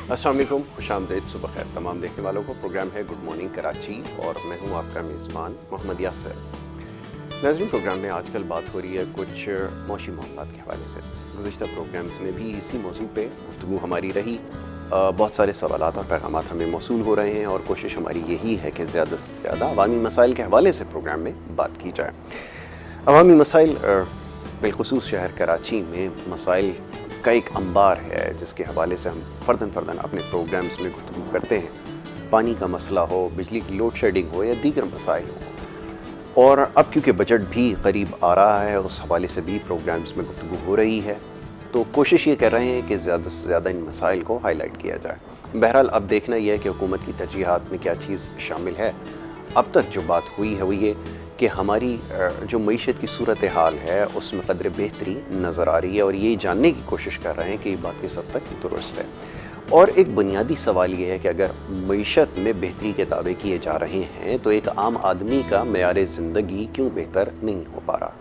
अस्सलाम वालेकुम, खुशामदीद, सुबह खैर तमाम देखने वालों को। प्रोग्राम है गुड मॉर्निंग कराची और मैं हूं आपका मेज़बान मोहम्मद यासर। नाज़रीन, प्रोग्राम में आजकल बात हो रही है कुछ मौशी मामलात के हवाले से। गुज़िश्ता प्रोग्राम्स में भी इसी मौजू पे गुफ्तगू हमारी रही। बहुत सारे सवालात और पैगामात हमें मौसूल हो रहे हैं और कोशिश हमारी यही है कि ज़्यादा से ज़्यादा अवामी मसाइल के हवाले से प्रोग्राम में बात की जाए। अवामी मसाइल बिलखुसूस शहर कराची में मसाइल का एक अंबार है जिसके हवाले से हम फ़र्दन अपने प्रोग्राम्स में गुफ्तगू करते हैं। पानी का मसला हो, बिजली की लोड शेडिंग हो या दीगर मसाइल हो। और अब क्योंकि बजट भी करीब आ रहा है, उस हवाले से भी प्रोग्राम्स में गुफ्तगू हो रही है, तो कोशिश ये कर रहे हैं कि ज़्यादा से ज़्यादा इन मसाइल को हाईलाइट किया जाए। बहरहाल अब देखना यह है कि हुकूमत की तरजीहात में क्या चीज़ शामिल है। अब तक जो बात हुई है वो ये कि हमारी जो मईशत की सूरत हाल है उसमें कदर बेहतरी नज़र आ रही है और ये जानने की कोशिश कर रहे हैं कि ये बात किस हद तक दुरुस्त है। और एक बुनियादी सवाल ये है कि अगर मईशत में बेहतरी के दावे किए जा रहे हैं तो एक आम आदमी का मेयार ज़िंदगी क्यों बेहतर नहीं हो पा रहा।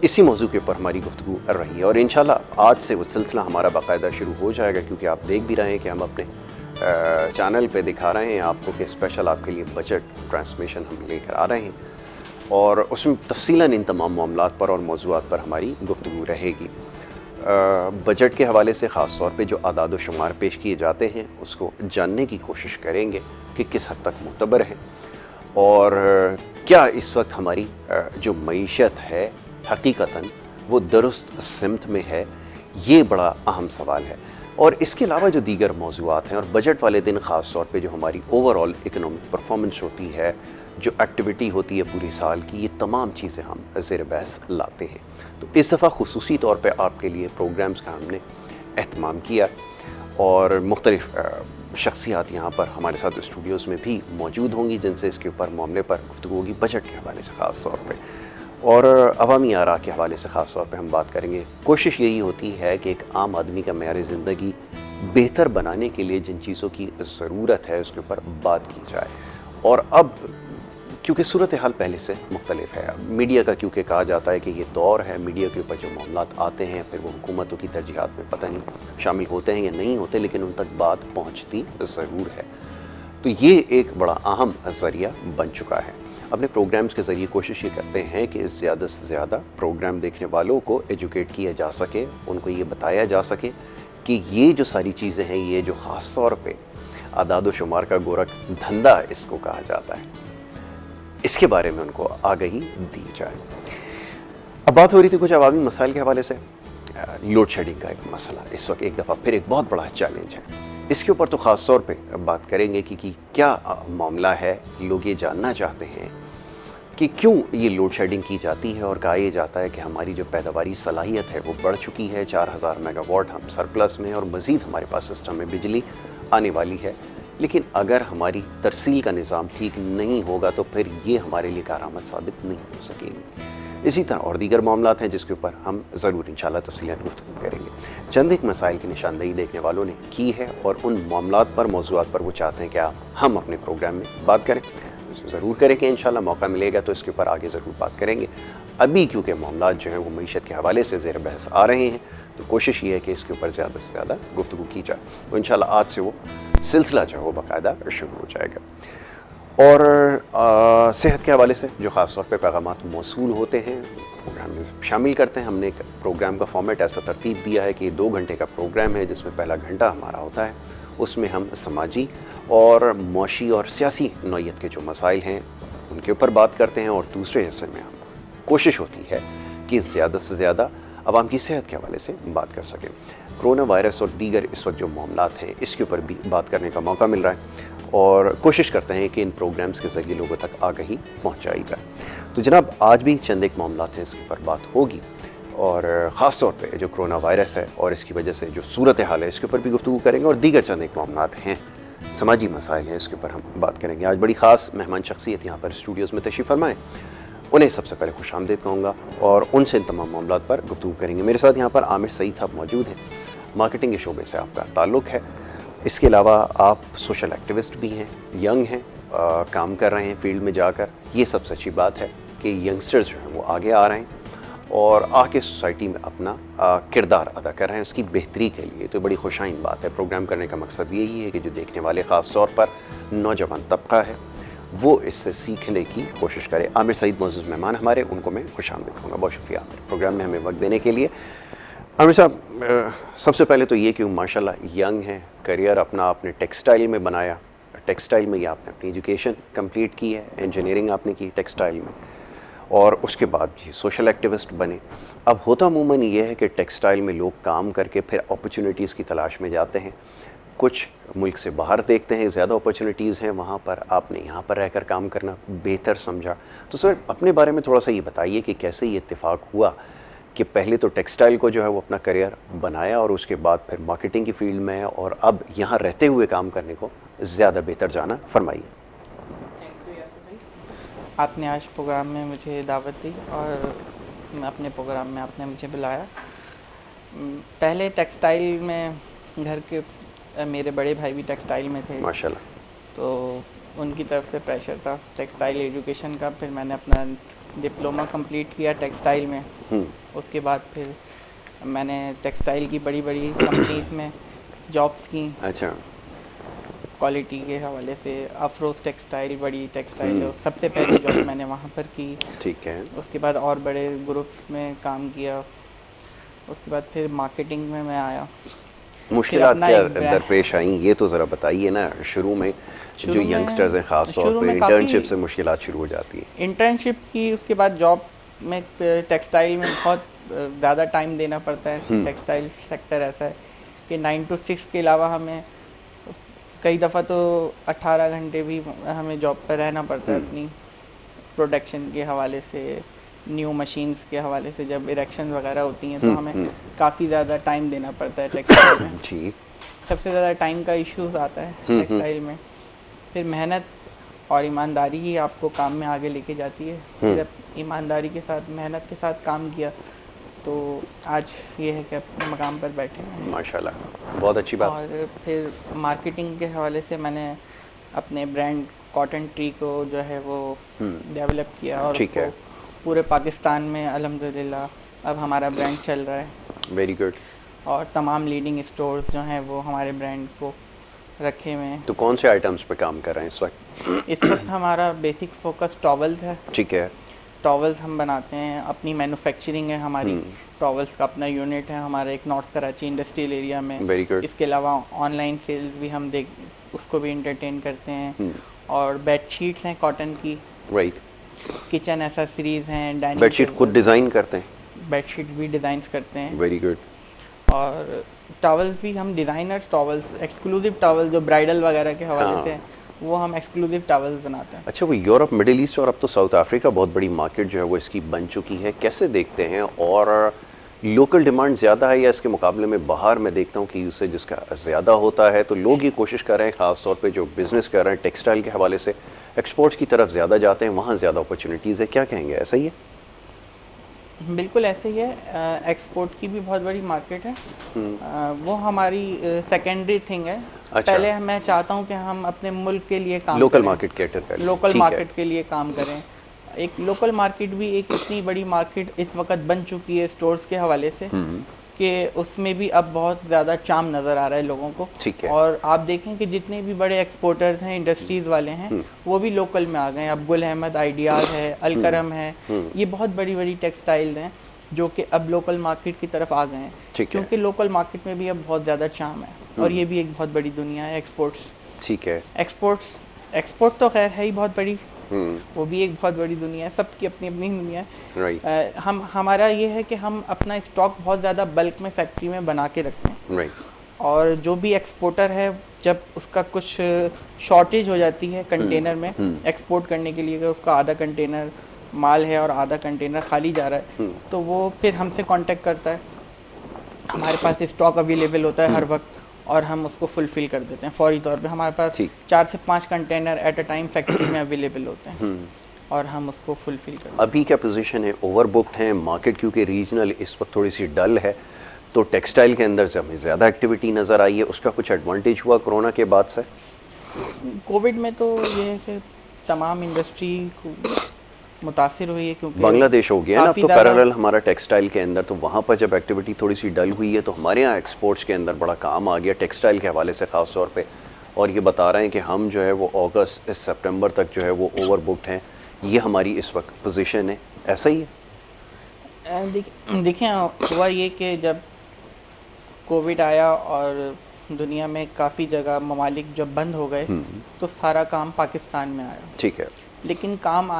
इसी मौजू के ऊपर हमारी गुफ्तगू रही है और इंशाल्लाह आज से वो सिलसिला हमारा बाकायदा शुरू हो जाएगा, क्योंकि आप देख भी रहे हैं कि हम अपने चैनल पे दिखा रहे हैं आपको कि स्पेशल आपके लिए बजट ट्रांसमिशन हम लेकर आ रहे हैं और उसमें तफसीलन इन तमाम मामलात पर और मौज़ूआत पर हमारी गुफ्तगू रहेगी। बजट के हवाले से ख़ास तौर पे जो अदाद व शुमार पेश किए जाते हैं उसको जानने की कोशिश करेंगे कि किस हद तक मुतबर है और क्या इस वक्त हमारी जो मईशत है हकीकतन वो दुरुस्त सिमत में है। ये बड़ा अहम सवाल है। और इसके अलावा जो दीगर मौज़ूआत हैं और बजट वाले दिन ख़ास तौर पे जो हमारी ओवरऑल इकनॉमिक परफॉर्मेंस होती है, जो एक्टिविटी होती है पूरी साल की, ये तमाम चीज़ें हम ज़ेर बहस लाते हैं। तो इस दफ़ा खुसूसी तौर पे आपके लिए प्रोग्राम्स का हमने एहतमाम किया और मुख्तलिफ़ शख्सियात यहाँ पर हमारे साथ स्टूडियोज़ में भी मौजूद होंगी जिनसे इसके ऊपर मामले पर गुफ्तगू होगी, बजट के हवाले से ख़ास तौर पर और अवामी आरा के हवाले से ख़ास तौर पे हम बात करेंगे। कोशिश यही होती है कि एक आम आदमी का मेयार ज़िंदगी बेहतर बनाने के लिए जिन चीज़ों की ज़रूरत है उसके ऊपर बात की जाए। और अब क्योंकि सूरत हाल पहले से मुख्तलिफ है, मीडिया का क्योंकि कहा जाता है कि ये दौर है, मीडिया के ऊपर जो मामलात आते हैं फिर वो हुकूमतों की तरजीहात में पता नहीं शामिल होते हैं या नहीं होते, लेकिन उन तक बात पहुँचती ज़रूर है। तो ये एक बड़ा अहम ज़रिया बन चुका है। अपने प्रोग्राम्स के ज़रिए कोशिश ये करते हैं कि ज़्यादा से ज़्यादा प्रोग्राम देखने वालों को एजुकेट किया जा सके, उनको ये बताया जा सके कि ये जो सारी चीज़ें हैं, ये जो ख़ास तौर पे आदाद व शुमार का गोरख धंधा इसको कहा जाता है, इसके बारे में उनको आगाही दी जाए। अब बात हो रही थी कुछ अवामी मसाइल के हवाले से। लोड शेडिंग का एक मसला इस वक्त एक दफ़ा फिर एक बहुत बड़ा चैलेंज है। इसके ऊपर तो ख़ास तौर पे बात करेंगे कि क्या मामला है। लोग ये जानना चाहते हैं कि क्यों ये लोड शेडिंग की जाती है और कहा यह जाता है कि हमारी जो पैदावारी सलाहियत है वो बढ़ चुकी है, 4000 मेगावाट हम सरप्लस में और मज़ीद हमारे पास सिस्टम में बिजली आने वाली है। लेकिन अगर हमारी तरसील का निज़ाम ठीक नहीं होगा तो फिर ये हमारे लिए कारआमद साबित नहीं हो सकेगी। इसी तरह और दीगर मामलात हैं जिसके ऊपर हम ज़रूर इंशाल्लाह तफ़सीलन गुफ्तगू करेंगे। चंद एक मसाइल की निशानदेही देखने वालों ने की है और उन मामलात पर, मौज़ूआत पर वो चाहते हैं कि हम अपने प्रोग्राम में बात करें। ज़रूर करेंगे, इंशाल्लाह मौका मिलेगा तो इसके ऊपर आगे ज़रूर बात करेंगे। अभी क्योंकि मामलात जो हैं वो मईशत के हवाले से ज़ेर बहस आ रहे हैं तो कोशिश ये है कि इसके ऊपर ज़्यादा से ज़्यादा गुफ्तगू की जाए। तो इंशाल्लाह आज से वो सिलसिला जो है वो बाकायदा शुरू हो जाएगा। और सेहत के हवाले से जो ख़ास तौर पे पैगामात मौसूल होते हैं प्रोग्राम में शामिल करते हैं। हमने एक प्रोग्राम का फॉर्मेट ऐसा तरतीब दिया है कि 2 घंटे का प्रोग्राम है जिसमें पहला घंटा हमारा होता है, उसमें हम समाजी और मौशी और सियासी नौइयत के जो मसाइल हैं उनके ऊपर बात करते हैं और दूसरे हिस्से में हम कोशिश होती है कि ज़्यादा से ज़्यादा आवाम की सेहत के हवाले से बात कर सकें। कोरोना वायरस और दीगर इस वक्त जो मामलात हैं इसके ऊपर भी बात करने का मौका मिल रहा है और कोशिश करते हैं कि इन प्रोग्राम्स के ज़रिए लोगों तक आगाही पहुँचाई जाए। तो जनाब आज भी चंद एक मामलात हैं इसके ऊपर बात होगी और ख़ास तौर पे जो कोरोना वायरस है और इसकी वजह से जो सूरत हाल है इसके ऊपर भी गुफ्तगू करेंगे और दीगर चंद एक मामलात हैं, समाजी मसाइल हैं, इसके ऊपर हम बात करेंगे। आज बड़ी ख़ास मेहमान शख्सियत यहाँ पर स्टूडियोज़ में तशरीफ़ फरमाएँ, उन्हें सबसे पहले खुशामदीद कहूँगा और उनसे इन तमाम मामलात पर गुफ्तगू करेंगे। मेरे साथ यहाँ पर आमिर सईद साहब मौजूद हैं, मार्केटिंग के शोबे से आपका ताल्लुक़ है। इसके अलावा आप सोशल एक्टिविस्ट भी हैं, यंग हैं, काम कर रहे हैं फील्ड में जाकर। ये सबसे अच्छी बात है कि यंगस्टर्स जो हैं वो आगे आ रहे हैं और आके सोसाइटी में अपना किरदार अदा कर रहे हैं उसकी बेहतरी के लिए। तो बड़ी खुशाइन बात है। प्रोग्राम करने का मकसद यही है कि जो देखने वाले ख़ास तौर पर नौजवान तबका है वो इससे सीखने की कोशिश करे। आमिर सईद मोअज़्ज़ज़ मेहमान हमारे, उनको मैं खुशामदीद कहूँगा। बहुत शुक्रिया आमिर, प्रोग्राम में हमें वक्त देने के लिए। आमिर साहब, सबसे पहले तो ये कि माशाल्लाह यंग हैं, करियर अपना आपने टेक्सटाइल में बनाया, टेक्सटाइल में ही आपने अपनी एजुकेशन कंप्लीट की है, इंजीनियरिंग आपने की टेक्सटाइल में, और उसके बाद जी सोशल एक्टिविस्ट बने। अब होता अमूमन ये है कि टेक्सटाइल में लोग काम करके फिर अपॉर्चुनिटीज़ की तलाश में जाते हैं, कुछ मुल्क से बाहर देखते हैं ज़्यादा अपॉर्चुनिटीज़ हैं वहाँ पर, आपने यहाँ पर रहकर काम करना बेहतर समझा। तो सर अपने बारे में थोड़ा सा ये बताइए कि कैसे ये इत्तेफाक हुआ कि पहले तो टेक्सटाइल को जो है वो अपना करियर बनाया और उसके बाद फिर मार्केटिंग की फील्ड में है और अब यहाँ रहते हुए काम करने को ज़्यादा बेहतर जाना। फरमाइए। आपने आज प्रोग्राम में मुझे दावत दी और अपने प्रोग्राम में आपने मुझे बुलाया। पहले टेक्सटाइल में घर के मेरे बड़े भाई भी टेक्सटाइल में थे माशाल्लाह, तो उनकी तरफ से प्रेशर था टेक्सटाइल एजुकेशन का। फिर मैंने अपना डिप्लोमा कंप्लीट किया टेक्सटाइल में। उसके बाद फिर मैंने टेक्सटाइल की बड़ी बड़ी कंपनीज में जॉब्स की। अच्छा, क्वालिटी के हवाले से अफरोज़ टेक्सटाइल, बड़ी टेक्सटाइल, सबसे पहली जॉब मैंने वहाँ पर की। ठीक है। उसके बाद और बड़े ग्रुप्स में काम किया। उसके बाद फिर मार्केटिंग में मैं आया। मुश्किलात क्या दरपेश आई ये तो ज़रा बताइए ना। शुरू में जो यंगस्टर्स हैं ख़ास तौर पे इंटर्नशिप से मुश्किलात शुरू हो जाती है। इंटर्नशिप की, उसके बाद जॉब में टेक्सटाइल में बहुत ज़्यादा टाइम देना पड़ता है। टेक्सटाइल सेक्टर ऐसा है कि 9 to 6 के अलावा हमें कई दफ़ा तो 18 घंटे भी हमें जॉब पर रहना पड़ता है। अपनी प्रोडक्शन के हवाले से, न्यू मशीन्स के हवाले से जब इरेक्शन वगैरह होती हैं तो हमें काफ़ी ज़्यादा टाइम देना पड़ता है टेक्सटाइल में। जी, सबसे ज़्यादा टाइम का इश्यूज आता है टेक्सटाइल में। फिर मेहनत और ईमानदारी ही आपको काम में आगे लेके जाती है। फिर ईमानदारी के साथ, मेहनत के साथ काम किया तो आज ये है कि अपने मकाम पर बैठे हैं माशाल्लाह, बहुत अच्छी बात। और फिर मार्केटिंग के हवाले से मैंने अपने ब्रांड कॉटन ट्री को जो है वो डेवलप किया और उसको पूरे पाकिस्तान में अल्हम्दुलिल्लाह अब हमारा ब्रांड चल रहा है। Very good. और तमाम लीडिंग स्टोर्स जो हैं वो हमारे ब्रांड को रखे हुए हैं। तो कौन से आइटम्स पे काम कर रहे हैं इस वक्त? इस वक्त हमारा बेसिक फोकस टॉवल्स है। ठीक है। टॉवल्स हम बनाते हैं, अपनी मैन्युफैक्चरिंग है हमारी। टॉवल्स का अपना यूनिट है हमारा एक नॉर्थ कराची इंडस्ट्रियल एरिया में। Very good. इसके अलावा ऑनलाइन सेल्स भी हम उसको भी एंटरटेन करते हैं। और बेडशीट्स हैं कॉटन की। राइट। किचन एसेसरीज हैं, डाइनिंग। बेडशीट खुद डिज़ाइन करते हैं? बेडशीट भी डिज़ाइन करते हैं। Very good. और टॉवल्स भी हम डिज़ाइनर्स टॉवल्स, एक्सक्लूसिव टॉवल जो ब्राइडल वगैरह के हवाले से वो हम एक्सक्लूसिव टॉवल्स बनाते हैं। अच्छा, वो यूरोप, मिडिल ईस्ट और अब तो साउथ अफ्रीका बहुत बड़ी मार्केट जो है वो इसकी बन चुकी है, कैसे देखते हैं? और लोकल डिमांड ज़्यादा है या इसके मुकाबले में बाहर मैं देखता हूँ कि यूसेज जिसका ज़्यादा होता है, तो लोग ये कोशिश कर रहे हैं ख़ास तौर पे जो बिज़नेस कर रहे हैं टेक्सटाइल के हवाले से एक्सपोर्ट्स की तरफ ज़्यादा जाते हैं, वहाँ ज़्यादा अपॉर्चुनिटीज़ है, क्या कहेंगे, ऐसा ही है? बिल्कुल ऐसे ही है। एक्सपोर्ट की भी बहुत बड़ी मार्केट है। वो हमारी सेकेंडरी थिंग है। अच्छा। पहले मैं चाहता हूँ कि हम अपने मुल्क के लिए काम लोकल करें, मार्केट कैटर करें, लोकल मार्केट के लिए काम करें। एक लोकल मार्केट भी एक इतनी बड़ी मार्केट इस वक्त बन चुकी है स्टोर्स के हवाले से कि उसमें भी अब बहुत ज़्यादा चाम नज़र आ रहा है लोगों को। ठीक है। और आप देखें कि जितने भी बड़े एक्सपोर्टर्स हैं, इंडस्ट्रीज़ वाले हैं, वो भी लोकल में आ गए हैं। अब गुल अहमद आइडियाज़ है, अलकरम है, ये बहुत बड़ी बड़ी टेक्सटाइल्स हैं जो कि अब लोकल मार्केट की तरफ आ गए हैं, क्योंकि लोकल मार्केट में भी अब बहुत ज़्यादा चाम है। और ये भी एक बहुत बड़ी दुनिया है एक्सपोर्ट्स। ठीक है। एक्सपोर्ट तो खैर है ही बहुत बड़ी, वो भी एक बहुत बड़ी दुनिया है, सबकी अपनी अपनी दुनिया है। राइट। हमारा ये है कि हम अपना स्टॉक बहुत ज़्यादा बल्क में फैक्ट्री में बना के रखते हैं। राइट। और जो भी एक्सपोर्टर है, जब उसका कुछ शॉर्टेज हो जाती है कंटेनर में एक्सपोर्ट करने के लिए, उसका आधा कंटेनर माल है और आधा कंटेनर खाली जा रहा है, तो वो फिर हमसे कांटेक्ट करता है। हमारे पास स्टॉक अवेलेबल होता है हर वक्त और हम उसको फुलफ़िल कर देते हैं फौरी तौर पे। हमारे पास 4 से 5 container at a time factory में अवेलेबल होते हैं और हम उसको फुलफ़िल करते हैं। अभी क्या पोजीशन है? ओवरबुक्ड है मार्केट, क्योंकि रीजनल इस वक्त थोड़ी सी डल है, तो टेक्सटाइल के अंदर से हमें ज़्यादा एक्टिविटी नज़र आई है, उसका कुछ एडवांटेज हुआ कोरोना के बाद से? कोविड में तो ये है कि तमाम इंडस्ट्री मुतासिर हुई है, क्योंकि बांग्लादेश हो गया ना, अब काफ़ी तो ज़्यादा- पैरेलल हमारा टेक्सटाइल के अंदर, तो वहाँ पर जब एक्टिविटी थोड़ी सी डल हुई है तो हमारे यहाँ एक्सपोर्ट्स के अंदर बड़ा काम आ गया टेक्सटाइल के हवाले से ख़ास तौर पे, और ये बता रहे हैं कि हम जो है वो अगस्त सितंबर तक जो है वो ओवर बुकड हैं। ये हमारी इस वक्त पोजीशन है, ऐसा ही है? देखिए हुआ ये कि जब कोविड आया और दुनिया में काफ़ी जगह ममालिक जब बंद हो गए तो सारा काम पाकिस्तान में आया, ठीक है। लेकिन काम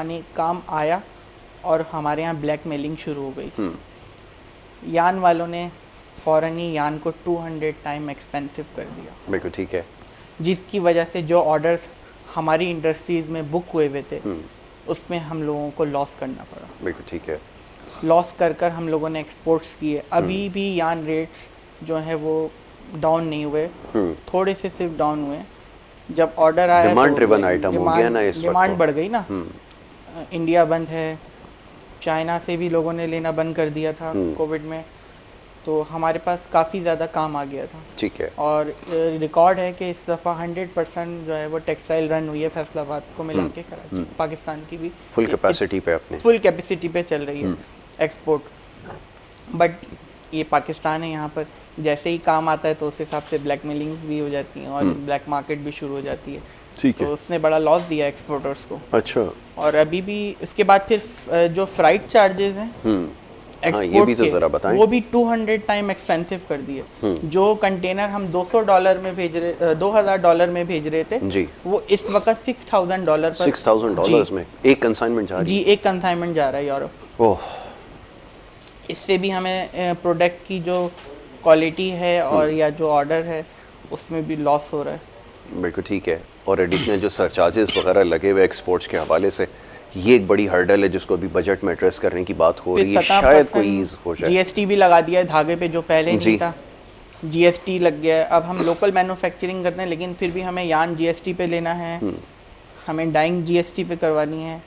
आया और हमारे यहाँ ब्लैक मेलिंग शुरू हो गई। यान वालों ने फ़ौरन ही यान को 200 टाइम एक्सपेंसिव कर दिया, बिल्कुल ठीक है। जिसकी वजह से जो ऑर्डर्स हमारी इंडस्ट्रीज़ में बुक हुए हुए थे उसमें हम लोगों को लॉस करना पड़ा। बिल्कुल ठीक है। लॉस कर हम लोगों ने एक्सपोर्ट्स किए। अभी भी यान रेट्स जो है वो डाउन नहीं हुए, थोड़े से सिर्फ डाउन हुए। जब ऑर्डर आया डिमांड ड्रिवन आइटम हो गया ना इस वक्त, डिमांड बढ़ गई ना। इंडिया बंद है, चाइना से भी लोगों ने लेना बंद कर दिया था कोविड में, तो हमारे पास काफ़ी ज़्यादा काम आ गया था। ठीक है। और रिकॉर्ड है कि इस दफ़ा 100% जो है वो टेक्सटाइल रन हुई है फैसलाबाद को मिला के, कराची पाकिस्तान की भी फुल कैपेसिटी पे अपने फुल कैपेसिटी पे चल रही है एक्सपोर्ट। बट ये पाकिस्तान है, यहाँ पर जैसे ही काम आता है तो उस हिसाब से ब्लैकमेलिंग भी हो जाती है और ब्लैक मार्केट भी शुरू हो जाती है। ठीक है। तो उसने बड़ा लॉस दिया एक्सपोर्टर्स को। अच्छा। और अभी भी इसके बाद फिर जो फ्राइट चार्जेस हैं ये भी तो ज़रा बताएं। वो भी 200 टाइम एक्सपेंसिव कर दिए। जो कंटेनर हम $200 में भेज रहे, $2000 में भेज रहे थे जी, वो इस वक्त $6000 पर, $6000 में एक कंसाइनमेंट जा रही जी, एक कंसाइनमेंट जा रहा है यूरोप। ओह, इससे भी हमें प्रोडक्ट की जो क्वालिटी है और या जो ऑर्डर है उसमें भी लॉस हो रहा है। बिल्कुल ठीक है। और एडिशनल जो सरचार्जेस वगैरह लगे हुए एक्सपोर्ट्स के हवाले से, ये एक बड़ी हर्डल है जिसको अभी बजट में एड्रेस करने की बात हो रही है, शायद कोई ईज हो जाए। जीएसटी भी लगा दिया है धागे पे जो पहले जी। नहीं था, जीएसटी लग गया है। अब हम लोकल मैन्युफैक्चरिंग करते हैं लेकिन फिर भी हमें यान जीएसटी पे लेना है, हमें डाइंग जीएसटी पे करवानी है,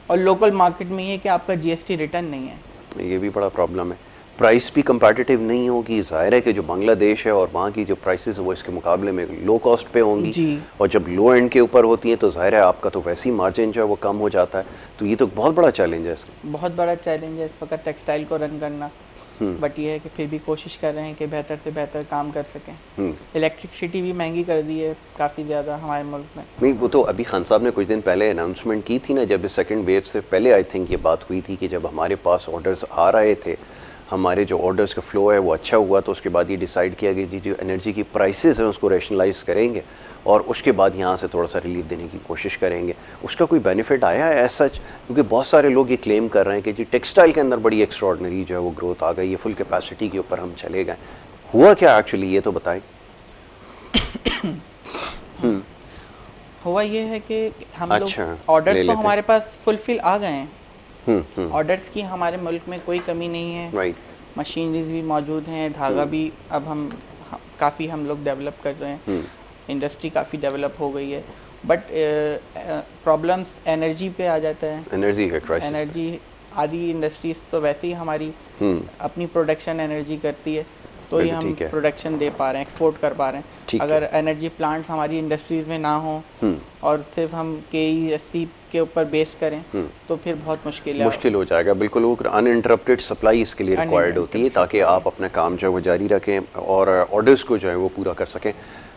और लोकल मार्केट में ये कि आपका जीएसटी रिटर्न नहीं है। ये भी बड़ा प्रॉब्लम है। प्राइस भी कंपैटिटिव नहीं होगी, ज़ाहिर है कि जो बांग्लादेश है और वहाँ की जो प्राइसेस है वो इसके मुकाबले में लो कॉस्ट पे होंगी जी। और जब लो एंड के ऊपर होती हैं तो ज़ाहिर है आपका तो वैसे ही मार्जिन जो है वो कम हो जाता है। तो ये तो बहुत बड़ा चैलेंज है इसका। बहुत बड़ा चैलेंज है इस वक्त टेक्सटाइल को रन करना। बट ये है कि फिर भी कोशिश कर रहे हैं कि बेहतर से बेहतर काम कर सकें। इलेक्ट्रिसिटी भी महंगी कर दी है काफ़ी ज़्यादा हमारे मुल्क में। नहीं, वो तो अभी खान साहब ने कुछ दिन पहले अनाउंसमेंट की थी ना, जब इस सेकंड वेव से पहले आई थिंक ये बात हुई थी कि जब हमारे पास ऑर्डर्स आ रहे थे, हमारे जो ऑर्डर्स का फ़्लो है वो अच्छा हुआ, तो उसके बाद ये डिसाइड किया कि जो एनर्जी की प्राइसेस हैं उसको रैशनलाइज करेंगे और उसके बाद यहाँ से थोड़ा सा रिलीफ देने की कोशिश करेंगे। उसका कोई बेनिफिट आया है ऐसा? क्योंकि बहुत सारे लोग ये क्लेम कर रहे हैं कि जी टेक्सटाइल के अंदर बड़ी एक्स्ट्रॉर्डनरी जो है वो ग्रोथ आ गई है, फुल कैपेसिटी के ऊपर हम चले गए। हुआ क्या एक्चुअली, ये तो बताएं। हुआ ये है कि हम अच्छा, लोग ऑर्डर्स ले तो लेते हमारे पास फुलफिल आ गए हैं। हम्म, ऑर्डर्स की हमारे मुल्क में कोई कमी नहीं है। राइट। मशीनरीज भी मौजूद हैं, धागा भी अब काफ़ी हम लोग डेवलप कर रहे हैं, इंडस्ट्री काफ़ी डेवलप हो गई है। बट प्रॉब्लम्स एनर्जी पे आ जाता है। एनर्जी का क्राइसिस। एनर्जी आदि इंडस्ट्रीज तो वैसे ही हमारी अपनी प्रोडक्शन एनर्जी करती है, तो ही हम प्रोडक्शन दे पा रहे हैं, एक्सपोर्ट कर पा रहे हैं। अगर एनर्जी प्लांट्स हमारी इंडस्ट्रीज में ना हो और सिर्फ हम KESC के ऊपर बेस करें तो फिर बहुत मुश्किल हो जाएगा। बिल्कुल, वो अनइंटरप्टेड सप्लाई इसके लिए रिक्वायर्ड होती है ताकि आप अपना काम जो है वो जारी रखें और ऑर्डर्स को जो है वो पूरा कर सकें।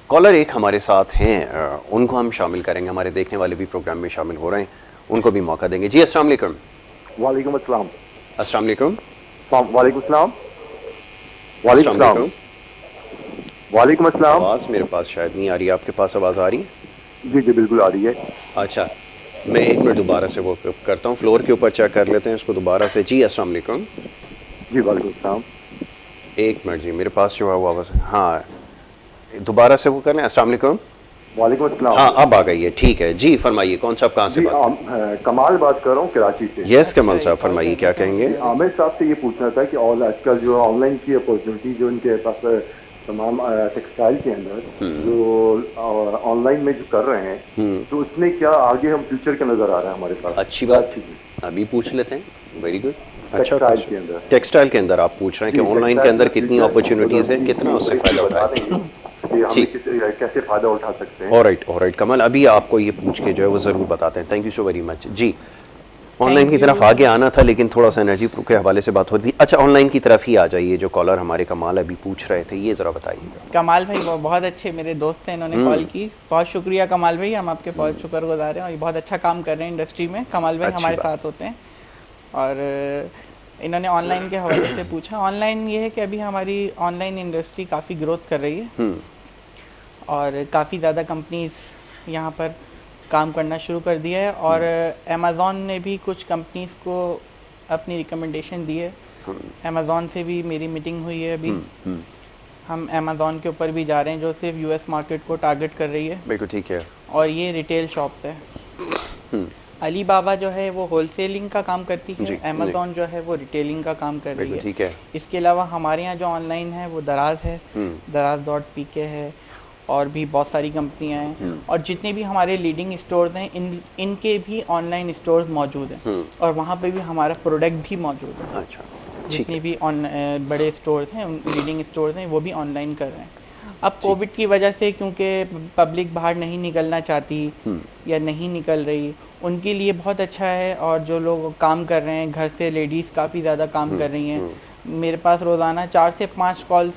कॉलर एक हमारे साथ हैं, उनको हम शामिल करेंगे, हमारे देखने वाले भी प्रोग्राम में शामिल हो रहे हैं, उनको भी मौका देंगे। जी अस्सलाम वालेकुम। वालेकुम अस्सलाम। अस्सलाम वालेकुम। वालेकुम अस्सलाम। वालेकुम अस्सलाम। वालेकुम अस्सलाम। आवाज़ मेरे पास शायद नहीं आ रही, आपके पास आवाज़ आ रही है? जी जी बिल्कुल आ रही है। अच्छा, मैं एक मिनट दोबारा से वो करता हूँ, फ्लोर के ऊपर चेक कर लेते हैं इसको दोबारा से। जी अस्सलाम वालेकुम। जी वालेकुम अस्सलाम। एक मिनट जी, मेरे पास जो है वो आवाज़, हाँ दोबारा से वो कर लें। अस्सलाम वालेकुम। वालेकुम अस्सलाम। हाँ अब आ गई है, ठीक है जी, फरमाइए कौन साहब कहाँ से बात? कमाल बात कर रहा हूँ कराची से। यस कमाल साहब फरमाइए, क्या कहेंगे? आमिर साहब से ये पूछना था कि और आजकल जो ऑनलाइन की अपॉर्चुनिटी जो इनके पास तमाम टेक्सटाइल के अंदर जो ऑनलाइन में जो कर रहे हैं, तो उसमें क्या आगे हम फ्यूचर का नजर आ रहा है हमारे पास? अच्छी बात, अभी पूछ लेते हैं। Very good. अच्छा, टेक्सटाइल के अंदर आप पूछ रहे हैं कि ऑनलाइन के अंदर कितनी अपॉर्चुनिटीज़ है, कितना उससे फ़ायदा उठाएं, कैसे फ़ायदा उठा सकते हैं? ऑलराइट कमल, अभी आपको ये पूछ के जो है वो ज़रूर बताते हैं। Thank you so very much. जी ऑनलाइन की तरफ आगे आना था, लेकिन थोड़ा सा एनर्जी प्रो के हवाले से बात होती थी। अच्छा, ऑनलाइन की तरफ ही आ जाइए। जो कॉलर हमारे कमाल अभी पूछ रहे थे, ये ज़रा बताइएगा। कमाल भाई वो बहुत अच्छे मेरे दोस्त हैं, इन्होंने कॉल की। बहुत शुक्रिया कमाल भाई, हम आपके बहुत शुक्रगुजार हैं और ये बहुत अच्छा काम कर रहे हैं इंडस्ट्री में। कमाल भाई हमारे साथ होते हैं और इन्होंने ऑनलाइन के हवाले से पूछा। ऑनलाइन ये है कि अभी हमारी ऑनलाइन इंडस्ट्री काफ़ी ग्रोथ कर रही है और काफ़ी ज़्यादा कंपनीज यहाँ पर काम करना शुरू कर दिया है और अमेज़ॉन ने भी कुछ कंपनीज को अपनी रिकमेंडेशन दी है। अमेज़ॉन से भी मेरी मीटिंग हुई है अभी। हम अमेज़ॉन के ऊपर भी जा रहे हैं जो सिर्फ यूएस मार्केट को टारगेट कर रही है। बिल्कुल ठीक है। और ये रिटेल शॉप्स है। अलीबाबा जो है वो होलसेलिंग का काम करती है, अमेज़ॉन जो है वो रिटेलिंग का काम कर रही है। ठीक है। इसके अलावा हमारे यहाँ जो ऑनलाइन है वो दराज है, दराज.pk है और भी बहुत सारी कंपनियां हैं और जितने भी हमारे लीडिंग स्टोर्स हैं इनके भी ऑनलाइन स्टोर्स मौजूद हैं और वहाँ पे भी हमारा प्रोडक्ट भी मौजूद है। अच्छा, जितने भी बड़े स्टोर्स हैं, लीडिंग स्टोर्स हैं, वो भी ऑनलाइन कर रहे हैं। अब कोविड की वजह से क्योंकि पब्लिक बाहर नहीं निकलना चाहती या नहीं निकल रही, उनके लिए बहुत अच्छा है। और जो लोग काम कर रहे हैं घर से, लेडीज़ काफ़ी ज़्यादा काम कर रही हैं। मेरे पास रोज़ाना 4 से 5 कॉल्स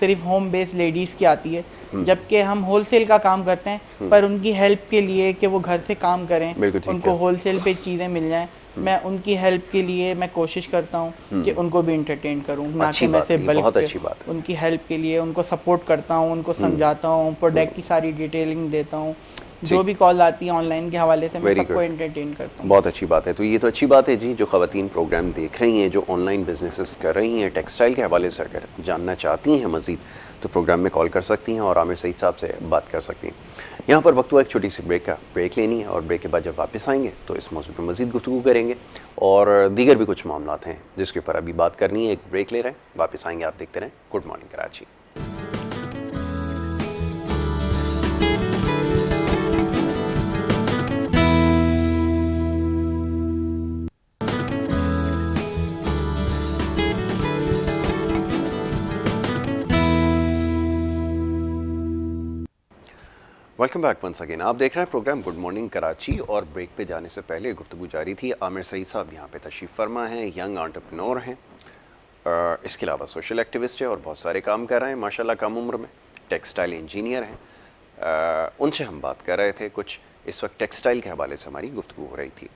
सिर्फ होम बेस्ड लेडीज़ की आती है, जबकि हम होलसेल का काम करते हैं। पर उनकी हेल्प के लिए कि वो घर से काम करें, उनको होलसेल पे चीज़ें मिल जाएं, मैं उनकी हेल्प के लिए मैं कोशिश करता हूँ कि उनको भी इंटरटेन करूँ, ना कि मैं सिर्फ बल्कि उनकी हेल्प के लिए उनको सपोर्ट करता हूँ, उनको समझाता हूँ, प्रोडक्ट की सारी डिटेलिंग देता हूँ। जो भी कॉल आती है ऑनलाइन के हवाले से मैं सबको एंटरटेन करता हूँ। बहुत अच्छी बात है। तो ये तो अच्छी बात है जी, जो ख़वातीन प्रोग्राम देख रही हैं, जो ऑनलाइन बिजनेसेस कर रही हैं, टेक्सटाइल के हवाले से अगर जानना चाहती हैं मज़ीद, तो प्रोग्राम में कॉल कर सकती हैं और आमिर सईद साहब से बात कर सकती हैं। यहाँ पर वक्त हुआ एक छोटी सी ब्रेक लेनी है और ब्रेक के बाद जब वापस आएंगे तो इस मौजू पर मज़ीद गुफ्तगू करेंगे और दीगर भी कुछ मामलात हैं जिसके ऊपर अभी बात करनी है। एक ब्रेक ले रहे हैं, वापस आएंगे, आप देखते रहें good morning Karachi. Welcome back once again. आप देख रहे हैं प्रोग्राम गुड मॉर्निंग कराची और ब्रेक पे जाने से पहले गुफ्तगू जारी थी। आमिर सईद साहब यहाँ पे तशरीफ़ फरमा हैं, यंग एंटरप्रेन्योर हैं, इसके अलावा सोशल एक्टिविस्ट है और बहुत सारे काम कर रहे हैं माशाल्लाह कम उम्र में। टेक्सटाइल इंजीनियर हैं। उनसे हम बात कर रहे थे कुछ, इस वक्त टेक्सटाइल के हवाले से हमारी गुफ्तगू हो रही थी।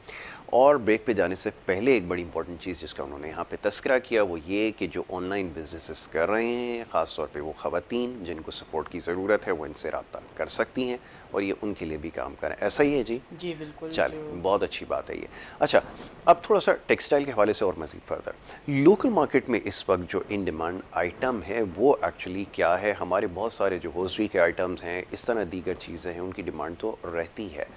और ब्रेक पे जाने से पहले एक बड़ी इंपॉर्टेंट चीज़ जिसका उन्होंने यहाँ पे तस्करा किया वो ये कि जो ऑनलाइन बिजनेसेस कर रहे हैं, ख़ास तौर पे वो ख़वातीन जिनको सपोर्ट की ज़रूरत है वो इनसे रब्ता कर सकती हैं और ये उनके लिए भी काम करें। ऐसा ही है जी? जी बिल्कुल। चलें, बहुत अच्छी बात है ये। अच्छा, अब थोड़ा सा टेक्सटाइल के हवाले से और मज़ीद फर्दर लोकल मार्केट में इस वक्त जो इन डिमांड आइटम है वो एक्चुअली क्या है? हमारे बहुत सारे जो होजरी के आइटम्स हैं, इस तरह दीगर चीज़ें हैं, उनकी डिमांड तो रहती है।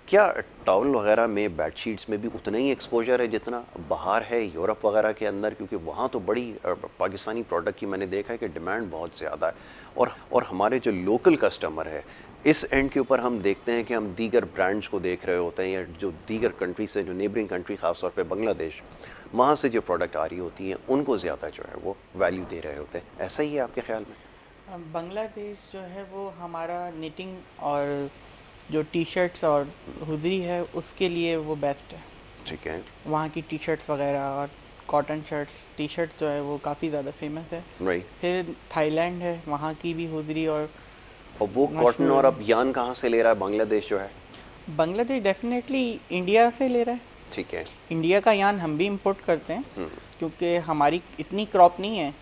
क्या टॉवल वगैरह में, बेडशीट्स में भी उतना ही एक्सपोजर है जितना बाहर है यूरोप वगैरह के अंदर? क्योंकि वहाँ तो बड़ी पाकिस्तानी प्रोडक्ट की मैंने देखा है कि डिमांड बहुत ज़्यादा है और हमारे जो लोकल कस्टमर है इस एंड के ऊपर हम देखते हैं कि हम दीगर ब्रांड्स को देख रहे होते हैं या जो दीगर कंट्री से, जो नेबरिंग कंट्री ख़ास तौर पे बांग्लादेश, वहाँ से जो प्रोडक्ट आ रही होती हैं उनको ज़्यादा जो है वो वैल्यू दे रहे होते हैं। ऐसा ही है आपके ख्याल में? बांग्लादेश जो है वो हमारा निटिंग और जो टी शर्ट्स और हुजरी है उसके लिए वो बेस्ट है। ठीक है। वहाँ की टी शर्ट्स वगैरह और कॉटन शर्ट्स, टी शर्ट्स जो है वो काफ़ी ज़्यादा फेमस है। राइट। फिर थाईलैंड है, वहाँ की भी हुजरी और वो कॉटन और अब यान कहाँ से ले रहा है बांग्लादेश जो है? बांग्लादेश डेफिनेटली इंडिया से ले रहा है। ठीक है। इंडिया का यान हम भी इंपोर्ट करते हैं क्योंकि हमारी इतनी क्रॉप नहीं है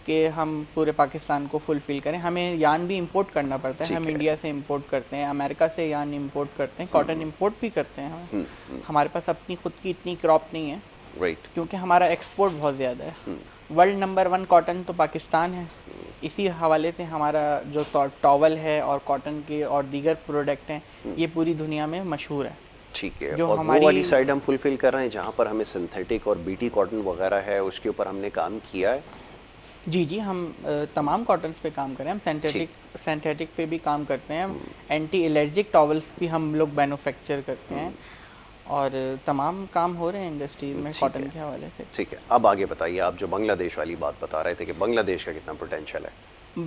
कि हम पूरे पाकिस्तान को फुलफ़िल करें। हमें यान भी इंपोर्ट करना पड़ता है। हम इंडिया से इंपोर्ट करते हैं, अमेरिका से यान इंपोर्ट करते हैं, कॉटन इंपोर्ट भी करते हैं हम। हमारे पास अपनी खुद की इतनी क्रॉप नहीं है। राइट। क्योंकि हमारा एक्सपोर्ट बहुत ज़्यादा है। वर्ल्ड नंबर 1 कॉटन तो पाकिस्तान है। इसी हवाले से हमारा जो टॉवल है और कॉटन के और दीगर प्रोडक्ट हैं ये पूरी दुनिया में मशहूर है। ठीक है। जो और हमारी वो वाली साइड हम फुलफ़िल कर रहे हैं जहाँ पर हमें सिंथेटिक और बीटी कॉटन वगैरह है उसके ऊपर हमने काम किया है। जी जी, हम तमाम कॉटन्स पे काम कर रहे हैं। हम सिंथेटिक पे भी काम करते हैं। एंटी एलर्जिक टॉवल्स भी हम लोग मैन्युफैक्चर करते हैं और तमाम काम हो रहे हैं इंडस्ट्री में कॉटन के हवाले से। ठीक है। अब आगे बताइए, आप जो बांग्लादेश वाली बात बता रहे थे कि बांग्लादेश का कितना पोटेंशियल है?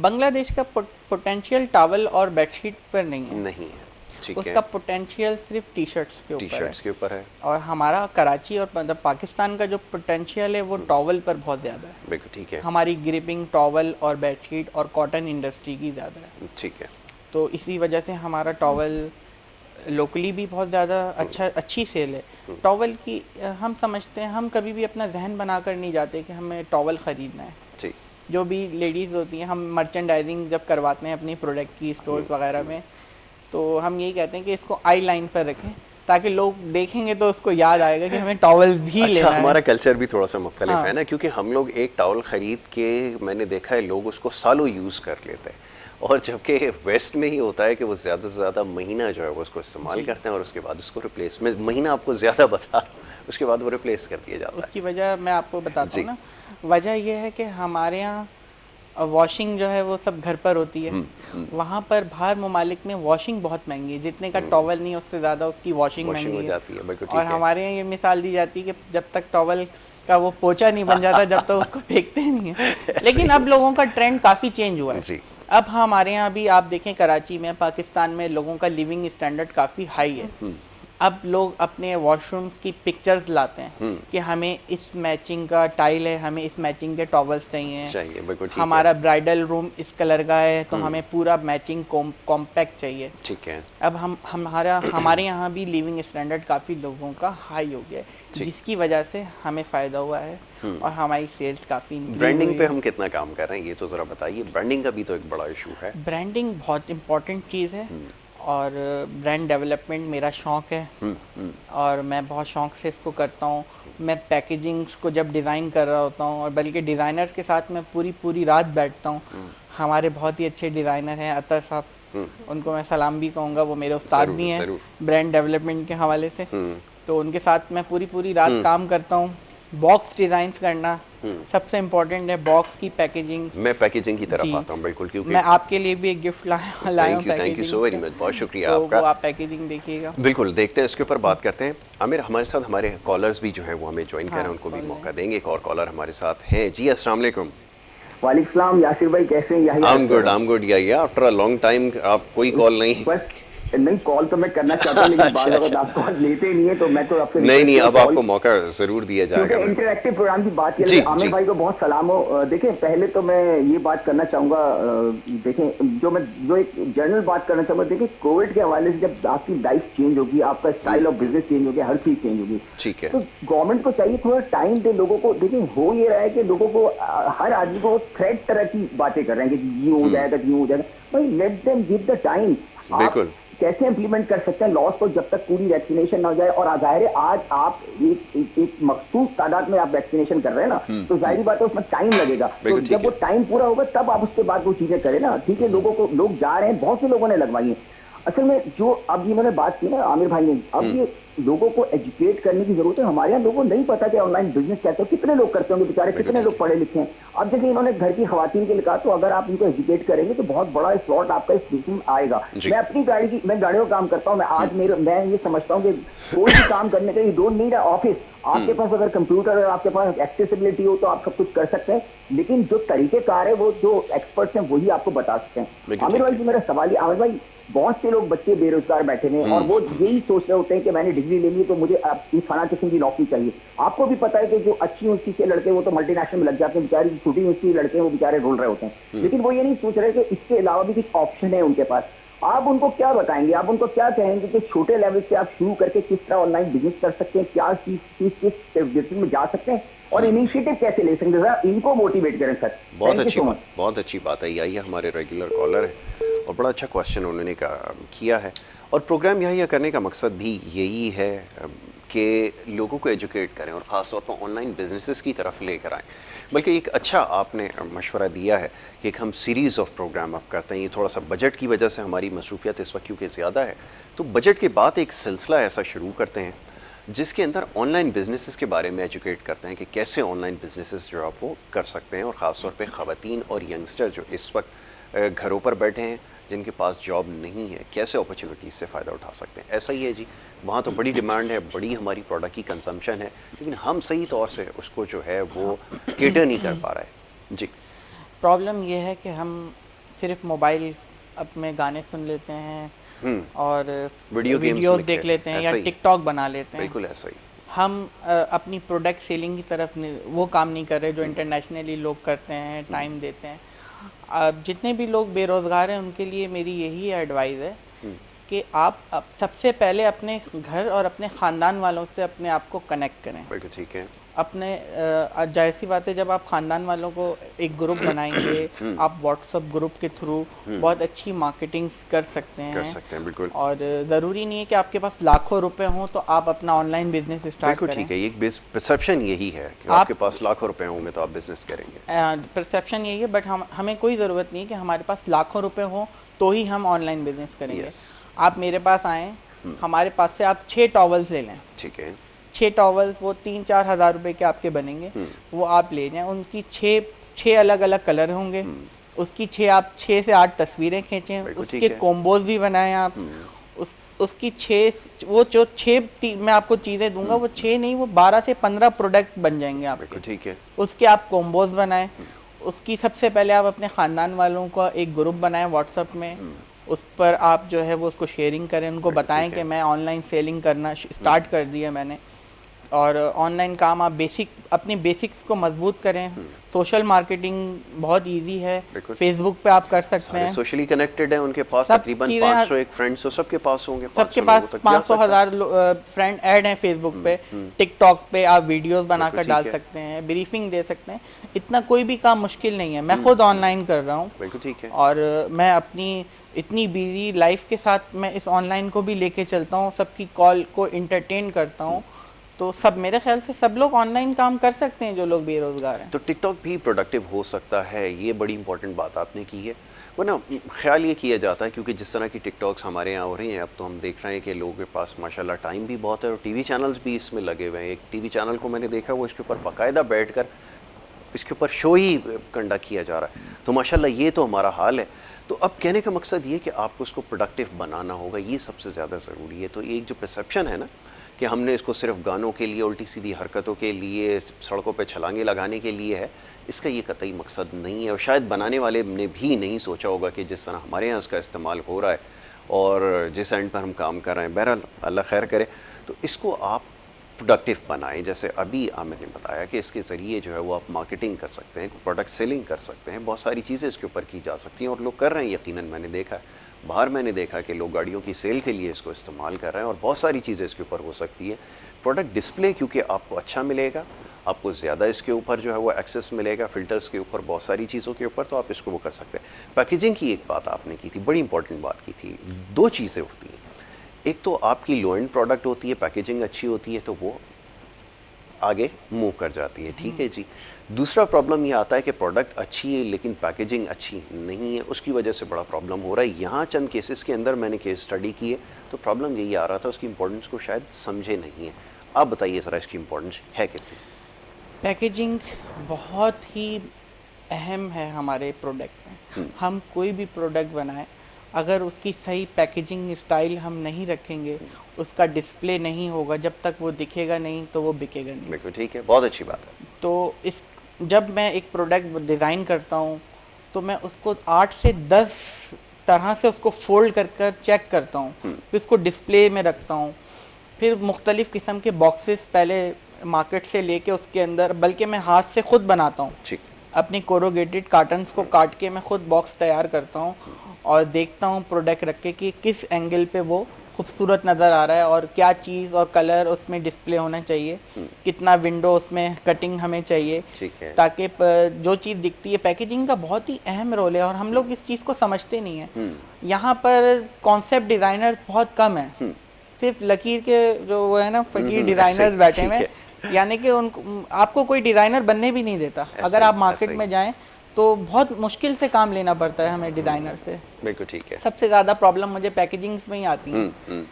बांग्लादेश का पोटेंशियल टॉवल और बेडशीट पर नहीं है। नहीं है। ठीक है। उसका पोटेंशियल सिर्फ टी शर्ट्स के ऊपर है। टी-शर्ट्स के ऊपर है। और हमारा कराची और मतलब पाकिस्तान का जो पोटेंशियल है वो टॉवल पर बहुत ज़्यादा है। बिल्कुल ठीक है। हमारी ग्रिपिंग टॉवल और बेडशीट और कॉटन इंडस्ट्री की ज़्यादा है, ठीक है। तो इसी वजह से हमारा टॉवल लोकली भी बहुत ज़्यादा अच्छी सेल है। टॉवल की हम समझते हैं, हम कभी भी अपना जहन बनाकर नहीं जाते कि हमें टॉवल ख़रीदना है। ठीक। जो भी लेडीज़ होती हैं, हम मर्चेंडाइजिंग जब करवाते हैं अपनी प्रोडक्ट की स्टोर्स वगैरह में, तो हम यही कहते हैं कि इसको आई लाइन पर रखें ताकि लोग देखेंगे तो उसको याद आएगा कि हमें टॉवल भी अच्छा, लेना है। हमारा कल्चर भी थोड़ा सा मुख्तलिफ हाँ। है ना, क्योंकि हम लोग एक टॉवल ख़रीद के, मैंने देखा है लोग उसको सालों यूज़ कर लेते हैं, और जबकि वेस्ट में ही होता है कि वो ज़्यादा से ज़्यादा महीना जो है वो उसको इस्तेमाल करते हैं और उसके बाद उसको रिप्लेस, मैं महीना आपको ज़्यादा बता, उसके बाद वो रिप्लेस कर दिया जाता है। उसकी वजह मैं आपको बताता हूँ ना, वजह यह है कि हमारे यहाँ वॉशिंग जो है वो सब घर पर होती है। वहाँ पर बाहर ममालिक में वॉशिंग बहुत महंगी है, जितने का टॉवल नहीं है उससे ज़्यादा उसकी वॉशिंग महंगी हो है। जाती है, बिल्कुल ठीक और है। हमारे यहाँ ये मिसाल दी जाती है कि जब तक टॉवल का वो पोंछा नहीं बन जाता जब तक उसको फेंकते नहीं है। लेकिन अब लोगों का ट्रेंड काफ़ी चेंज हुआ है जी। अब हमारे यहाँ भी आप देखें, कराची में, पाकिस्तान में लोगों का लिविंग स्टैंडर्ड काफ़ी हाई है। अब लोग अपने वॉशरूम्स की पिक्चर्स लाते हैं कि हमें इस मैचिंग का टाइल है, हमें इस मैचिंग के टॉवल्स चाहिए, बिल्कुल ठीक हमारा ब्राइडल रूम इस कलर का है तो हमें पूरा मैचिंग कॉम्पैक्ट चाहिए। ठीक है। अब हमारे यहाँ भी लिविंग स्टैंडर्ड काफ़ी लोगों का हाई हो गया है, जिसकी वजह से हमें फ़ायदा हुआ है और हमारी सेल्स काफ़ी। ब्रांडिंग पे हम कितना काम कर रहे हैं ये तो ज़रा बताइए, ब्रांडिंग का भी तो एक बड़ा इशू है। ब्रांडिंग बहुत इम्पोर्टेंट चीज़ है और ब्रांड डेवलपमेंट मेरा शौक़ है और मैं बहुत शौक़ से इसको करता हूँ। मैं पैकेजिंग्स को जब डिज़ाइन कर रहा होता हूँ, और बल्कि डिज़ाइनर्स के साथ मैं पूरी रात बैठता हूँ। हमारे बहुत ही अच्छे डिज़ाइनर हैं अतर साहब, उनको मैं सलाम भी कहूँगा, वो मेरे उस्ताद भी हैं ब्रांड डेवलपमेंट के हवाले से। तो उनके साथ मैं पूरी रात काम करता हूँ। बॉक्स डिज़ाइन करना सबसे इम्पोर्टेंट है, बॉक्स की पैकेजिंग। मैं पैकेजिंग की तरफ आता हूँ बिल्कुल, क्योंकि मैं आपके लिए भी एक गिफ्ट लाया हूँ। Thank you so very much, बहुत शुक्रिया तो आपका। वो आप पैकेजिंग देखिएगा। बिल्कुल, देखते हैं इसके ऊपर बात करते हैं। आमिर, हमारे साथ हमारे कॉलर्स भी जो हैं वो हमें ज्वाइन करें, उनको भी मौका देंगे। एक और कॉलर हमारे साथ हैं जी। अस्सलाम वालेकुम। वालेकुम सलाम, यासिर भाई कैसे हैं? I'm good या आफ्टर अ लॉन्ग टाइम आप कोई कॉल नहीं। बस नहीं, कॉल तो मैं करना चाहता हूँ लेकिन बाद वक्त आप कॉल लेते नहीं है, तो मैं तो आपसे नहीं अब आपको मौका जरूर दिया जाएगा। क्योंकि इंटरैक्टिव प्रोग्राम की बात की, आमिर भाई को बहुत सलाम हो। देखें, पहले तो मैं ये बात करना चाहूँगा, देखें जो एक जनरल बात करना चाहूँगा, देखें कोविड के हवाले से जब आपकी लाइफ चेंज होगी, आपका स्टाइल ऑफ बिजनेस चेंज होगी, हर चीज़ चेंज होगी, ठीक है, तो गवर्नमेंट को चाहिए थोड़ा टाइम दे लोगों को। देखिए हो ये रहा है कि लोगों को, हर आदमी को थ्रेट तरह की बातें कर रहे हैं कि ये हो जाएगा, ये हो जाएगा। भाई let them give the time. बिल्कुल कैसे इंप्लीमेंट कर सकते हैं लॉस को जब तक पूरी वैक्सीनेशन ना हो जाए। और जाहिर है आज आप एक मखसूस तादाद में आप वैक्सीनेशन कर रहे हैं ना, तो जाहिर बात है उसमें टाइम लगेगा। तो जब वो टाइम पूरा होगा तब आप उसके बाद वो चीजें करें ना। ठीक है, लोग जा रहे हैं, बहुत से लोगों ने लगवाई है। असल में जो अब इन्होंने बात की ना आमिर भाई ने, अब ये लोगों को एजुकेट करने की जरूरत है। हमारे यहाँ लोगों को नहीं पता कि ऑनलाइन बिजनेस क्या है, कितने लोग करते होंगे बेचारे, कितने लोग पढ़े लिखे हैं। अब जैसे इन्होंने घर की खवातीन के लिए कहा, तो अगर आप इनको एजुकेट करेंगे तो बहुत बड़ा स्लॉट आपका इस बिजनेस में आएगा। मैं अपनी मैं गाड़ियों का काम करता हूँ। मैं ये समझता हूँ कि कोई भी काम करने के लिए डोंट नीड ऑफिस। आपके पास अगर कंप्यूटर और आपके पास एक्सेसिबिलिटी हो तो आप सब कुछ कर सकते हैं, लेकिन जो तरीकेकार है वो जो एक्सपर्ट्स हैं वही आपको बता सकते हैं। आमिर भाई से मेरा सवाल, आमिर भाई बहुत से लोग बच्चे बेरोजगार बैठे हैं और वो यही सोच रहे होते हैं कि मैंने डिग्री ले ली तो मुझे इस फला किस्म की नौकरी चाहिए। आपको भी पता है कि जो अच्छी यूनिवर्सिटी के लड़के वो तो मल्टीनेशनल में लग जाते हैं, बेचारे छोटी यूनिवर्सिटी लड़के हैं वो बेचारे रोल रहे होते हैं, लेकिन वो ये नहीं सोच रहे कि इसके अलावा भी कुछ ऑप्शन है उनके पास। आप उनको क्या बताएंगे, आप उनको क्या कहेंगे कि छोटे लेवल से आप शुरू करके किस तरह ऑनलाइन बिजनेस कर सकते हैं, क्या चीज किस बिजनेस में जा सकते हैं और इनिशिएटिव कैसे ले सकते हैं, इनको मोटिवेट करें सर। बहुत अच्छी बात है। यही हमारे रेगुलर कॉलर है और बड़ा अच्छा क्वेश्चन उन्होंने किया है। और प्रोग्राम यही करने का मकसद भी यही है कि लोगों को एजुकेट करें और ख़ास तौर पर ऑनलाइन बिजनेसेस की तरफ लेकर आएँ। बल्कि एक अच्छा आपने मशवरा दिया है कि एक हम सीरीज़ ऑफ प्रोग्राम आप करते हैं। ये थोड़ा सा बजट की वजह से हमारी मसरूफियत इस वक्त क्योंकि ज़्यादा है, तो बजट के बाद एक सिलसिला ऐसा शुरू करते हैं जिसके अंदर ऑनलाइन बिजनेसेस के बारे में एजुकेट करते हैं कि कैसे ऑनलाइन बिजनेसेस जो आप वो कर सकते हैं। और ख़ास तौर पे ख़वातीन और यंगस्टर जो इस वक्त घरों पर बैठे हैं, जिनके पास जॉब नहीं है, कैसे अपॉर्चुनिटीज़ से फ़ायदा उठा सकते हैं। ऐसा ही है जी, वहाँ तो बड़ी डिमांड है, बड़ी हमारी प्रोडक्ट की कंजम्पशन है, लेकिन हम सही तौर से उसको जो है वो केटर नहीं कर पा रहा है जी। प्रॉब्लम ये है कि हम सिर्फ मोबाइल में गाने सुन लेते हैं और वीडियोस वीडियोस देख लेते हैं या टिकटॉक बना लेते हैं। बिल्कुल ऐसा ही। हम अपनी प्रोडक्ट सेलिंग की तरफ वो काम नहीं कर रहे जो इंटरनेशनली लोग करते हैं, टाइम देते हैं। अब जितने भी लोग बेरोज़गार हैं उनके लिए मेरी यही एडवाइस है कि आप सबसे पहले अपने घर और अपने ख़ानदान वालों से अपने आप को कनेक्ट करें। बिल्कुल ठीक है। अपने जाहिर सी बात है, जब आप ख़ानदान वालों को एक ग्रुप बनाएंगे आप व्हाट्सएप ग्रुप के थ्रू बहुत अच्छी मार्केटिंग कर सकते हैं बिल्कुल। और ज़रूरी नहीं है कि आपके पास लाखों रुपए हों तो आप अपना ऑनलाइन बिजनेस स्टार्ट करें। ठीक है, एक परसेप्शन यही है कि आपके पास लाखों रुपए होंगे तो आप बिजनेस करेंगे। परसेप्शन यही है, बट हमें कोई ज़रूरत नहीं है कि हमारे पास लाखों रुपए हों तो ही हम ऑनलाइन बिजनेस करेंगे। आप मेरे पास आएँ, हमारे पास से आप 6 टॉवल्स ले लें। ठीक है। 6 टॉवल्स वो 3-4 हज़ार रुपए के आपके बनेंगे, वो आप ले जाएं। उनकी 6 अलग अलग कलर होंगे, उसकी 6 से 8 तस्वीरें खींचें, उसके कॉम्बोज भी बनाएं आप। उसकी 6 वो जो 6 मैं आपको चीज़ें दूंगा वो 6 नहीं, वो 12 से 15 प्रोडक्ट बन जाएंगे आपके। ठीक है। उसके आप कॉम्बोज बनाएं। उसकी सबसे पहले आप अपने ख़ानदान वालों का एक ग्रुप बनाएं व्हाट्सएप में, उस पर आप जो है वो उसको शेयरिंग करें, उनको बताएं कि मैं ऑनलाइन सेलिंग करना स्टार्ट कर दिया मैंने, और ऑनलाइन काम आप अपनी बेसिक्स को मजबूत करें। सोशल मार्केटिंग बहुत इजी है, फेसबुक पे आप कर सकते हैं। सोशली कनेक्टेड है, उनके पास तकरीबन 500 फ्रेंड्स हो, सबके पास होंगे, सबके पास 500,000 फ्रेंड ऐड हैं फेसबुक पे। टिकटॉक पे आप वीडियोस बनाकर डाल सकते हैं, ब्रीफिंग दे सकते हैं। इतना कोई भी काम मुश्किल नहीं है। मैं खुद ऑनलाइन कर रहा हूँ, बिल्कुल ठीक है। और मैं अपनी इतनी बिजी लाइफ के साथ मैं इस ऑनलाइन को भी लेके चलता हूँ, सबकी कॉल को इंटरटेन करता हूँ। तो सब, मेरे ख्याल से सब लोग ऑनलाइन काम कर सकते हैं जो लोग बेरोजगार हैं। तो टिकटॉक भी प्रोडक्टिव हो सकता है, ये बड़ी इंपॉर्टेंट बात आपने की है। वरना ख्याल ये किया जाता है क्योंकि जिस तरह की टिकटॉक्स हमारे यहाँ हो रही हैं, अब तो हम देख रहे हैं कि लोगों के पास माशाल्लाह टाइम भी बहुत है और टीवी चैनल्स भी इसमें लगे हुए हैं। एक टीवी चैनल को मैंने देखा, वो इसके ऊपर बाकायदा बैठकर इसके ऊपर शो ही कंडा किया जा रहा है। तो माशाल्लाह ये तो हमारा हाल है। तो अब कहने का मकसद ये कि आपको उसको प्रोडक्टिव बनाना होगा, ये सबसे ज़्यादा ज़रूरी है। तो एक जो परसेप्शन है ना कि हमने इसको सिर्फ गानों के लिए, उल्टी सीधी हरकतों के लिए, सड़कों पे छलांगे लगाने के लिए है, इसका ये कतई मकसद नहीं है। और शायद बनाने वाले ने भी नहीं सोचा होगा कि जिस तरह हमारे यहाँ इसका इस्तेमाल हो रहा है और जिस एंड पर हम काम कर रहे हैं, बहरहाल अल्लाह खैर करे। तो इसको आप प्रोडक्टिव बनाएं। जैसे अभी आमिर ने बताया कि इसके ज़रिए जो है वो आप मार्केटिंग कर सकते हैं, प्रोडक्ट सेलिंग कर सकते हैं, बहुत सारी चीज़ें इसके ऊपर की जा सकती हैं और लोग कर रहे हैं। यकीनन मैंने देखा है, बाहर मैंने देखा कि लोग गाड़ियों की सेल के लिए इसको इस्तेमाल कर रहे हैं और बहुत सारी चीज़ें इसके ऊपर हो सकती है। प्रोडक्ट डिस्प्ले क्योंकि आपको अच्छा मिलेगा, आपको ज़्यादा इसके ऊपर जो है वो एक्सेस मिलेगा, फ़िल्टर्स के ऊपर, बहुत सारी चीज़ों के ऊपर, तो आप इसको वो कर सकते हैं। पैकेजिंग की एक बात आपने की थी, बड़ी इंपॉर्टेंट बात की थी। 2 चीज़ें होती हैं, एक तो आपकी लो एंड प्रोडक्ट होती है, पैकेजिंग अच्छी होती है तो वो आगे मूव कर जाती है, ठीक है जी। दूसरा प्रॉब्लम ये आता है कि प्रोडक्ट अच्छी है लेकिन पैकेजिंग अच्छी नहीं है, उसकी वजह से बड़ा प्रॉब्लम हो रहा है। यहाँ चंद केसेस के अंदर मैंने केस स्टडी की है तो प्रॉब्लम यही आ रहा था, उसकी इंपॉर्टेंस को शायद समझे नहीं है। आप बताइए ज़रा इसकी इंपॉर्टेंस है कितनी? पैकेजिंग बहुत ही अहम है हमारे प्रोडक्ट में। हम कोई भी प्रोडक्ट बनाएं, अगर उसकी सही पैकेजिंग स्टाइल हम नहीं रखेंगे, उसका डिस्प्ले नहीं होगा, जब तक वो दिखेगा नहीं तो वो बिकेगा नहीं। बिल्कुल ठीक है, बहुत अच्छी बात है। तो जब मैं एक प्रोडक्ट डिज़ाइन करता हूँ तो मैं उसको 8 से 10 तरह से उसको फोल्ड कर चेक करता हूँ, फिर उसको डिस्प्ले में रखता हूँ, फिर मुख्तलिफ़ किस्म के बॉक्सेस पहले मार्केट से लेके उसके अंदर, बल्कि मैं हाथ से खुद बनाता हूँ। अपनी कोरोगेटेड कार्टन्स को काट के मैं खुद बॉक्स तैयार करता हूँ और देखता हूँ प्रोडक्ट रख के कि किस एंगल पे वो खूबसूरत नज़र आ रहा है और क्या चीज़ और कलर उसमें डिस्प्ले होना चाहिए, कितना विंडो उसमें कटिंग हमें चाहिए, ताकि जो चीज़ दिखती है। पैकेजिंग का बहुत ही अहम रोल है और हम लोग इस चीज़ को समझते नहीं हैं। यहाँ पर कॉन्सेप्ट डिज़ाइनर्स बहुत कम हैं, सिर्फ लकीर के जो वो है ना फकीर डिज़ाइनर्स बैठे हुए हैं, यानी कि उनको आपको कोई डिज़ाइनर बनने भी नहीं देता। अगर आप मार्केट में जाएं तो बहुत मुश्किल से काम लेना पड़ता है हमें डिज़ाइनर से। बिल्कुल ठीक है। सबसे ज़्यादा प्रॉब्लम मुझे पैकेजिंग्स में ही आती है।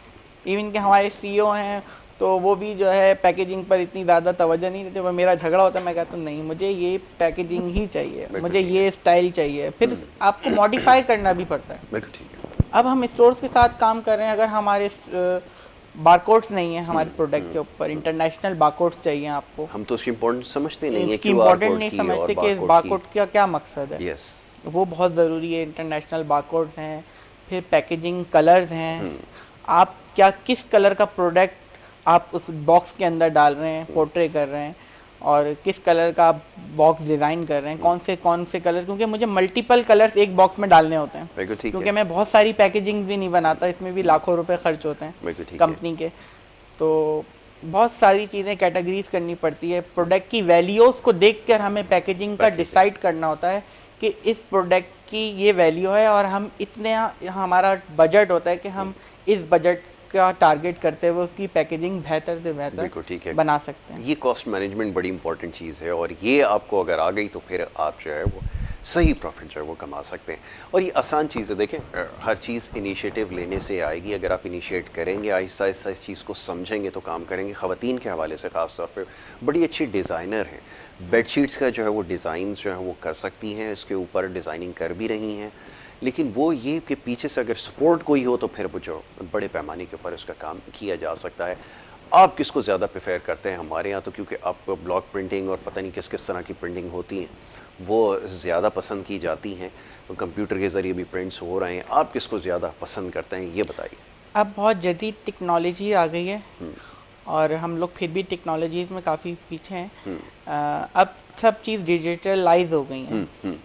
इवन कि हमारे CEO हैं तो वो भी जो है पैकेजिंग पर इतनी ज़्यादा तवज्जो नहीं देते। वो मेरा झगड़ा होता है, मैं कहता हूँ नहीं, मुझे ये पैकेजिंग ही चाहिए, मुझे ये स्टाइल चाहिए। फिर आपको मॉडिफाई करना भी पड़ता है। बिल्कुल ठीक है। अब हम स्टोर्स के साथ काम कर रहे हैं, अगर हमारे बारकोड्स नहीं है हमारे प्रोडक्ट के ऊपर, इंटरनेशनल बारकोड्स चाहिए आपको, हम तो उसकी इम्पोर्टेंस समझते नहीं है, इसकी इम्पोर्टेंट नहीं समझते कि बारकोड का क्या मकसद है। यस, वो बहुत ज़रूरी है। इंटरनेशनल बारकोड्स हैं, फिर पैकेजिंग कलर्स हैं, आप क्या किस कलर का प्रोडक्ट आप उस बॉक्स के अंदर डाल रहे हैं, पोर्ट्रे कर रहे हैं, और किस कलर का आप बॉक्स डिज़ाइन कर रहे हैं, कौन से कलर, क्योंकि मुझे मल्टीपल कलर्स एक बॉक्स में डालने होते हैं, क्योंकि मैं बहुत सारी पैकेजिंग भी नहीं बनाता, इसमें भी लाखों रुपए खर्च होते हैं कंपनी के। तो बहुत सारी चीज़ें कैटेगरीज करनी पड़ती है, प्रोडक्ट की वैल्यूज़ को देखकर हमें पैकेजिंग का डिसाइड करना होता है कि इस प्रोडक्ट की ये वैल्यू है, और हम इतने, हमारा बजट होता है कि हम इस बजट का टारगेट करते हुए उसकी पैकेजिंग बेहतर से बेहतर बना सकते हैं। ये कॉस्ट मैनेजमेंट बड़ी इंपॉर्टेंट चीज़ है, और ये आपको अगर आ गई तो फिर आप जो है वो सही प्रॉफिट जो है वो कमा सकते हैं। और ये आसान चीज़ है, देखें हर चीज़ इनिशिएटिव लेने से आएगी। अगर आप इनिशिएट करेंगे, आहिस्ता आहिस्ता इस चीज़ को समझेंगे तो काम करेंगे। ख़वातीन के हवाले से ख़ास तौर पे बड़ी अच्छी डिज़ाइनर हैं, बेडशीट्स का जो है वो डिज़ाइन जो है वो कर सकती हैं, इसके ऊपर डिज़ाइनिंग कर भी रही हैं। लेकिन वो ये कि पीछे से अगर सपोर्ट कोई हो तो फिर वो जो बड़े पैमाने के ऊपर उसका काम किया जा सकता है। आप किसको ज़्यादा प्रेफर करते हैं? हमारे यहाँ तो क्योंकि आपको ब्लॉक प्रिंटिंग और पता नहीं किस किस तरह की प्रिंटिंग होती हैं वो ज़्यादा पसंद की जाती हैं, तो कंप्यूटर के ज़रिए भी प्रिंट्स हो रहे हैं। आप किसको ज़्यादा पसंद करते हैं, ये बताइए। अब बहुत जदीद टेक्नोलॉजी आ गई है, और हम लोग फिर भी टेक्नोलॉजीज़ में काफ़ी पीछे हैं। अब सब चीज़ डिजिटलाइज हो गई हैं,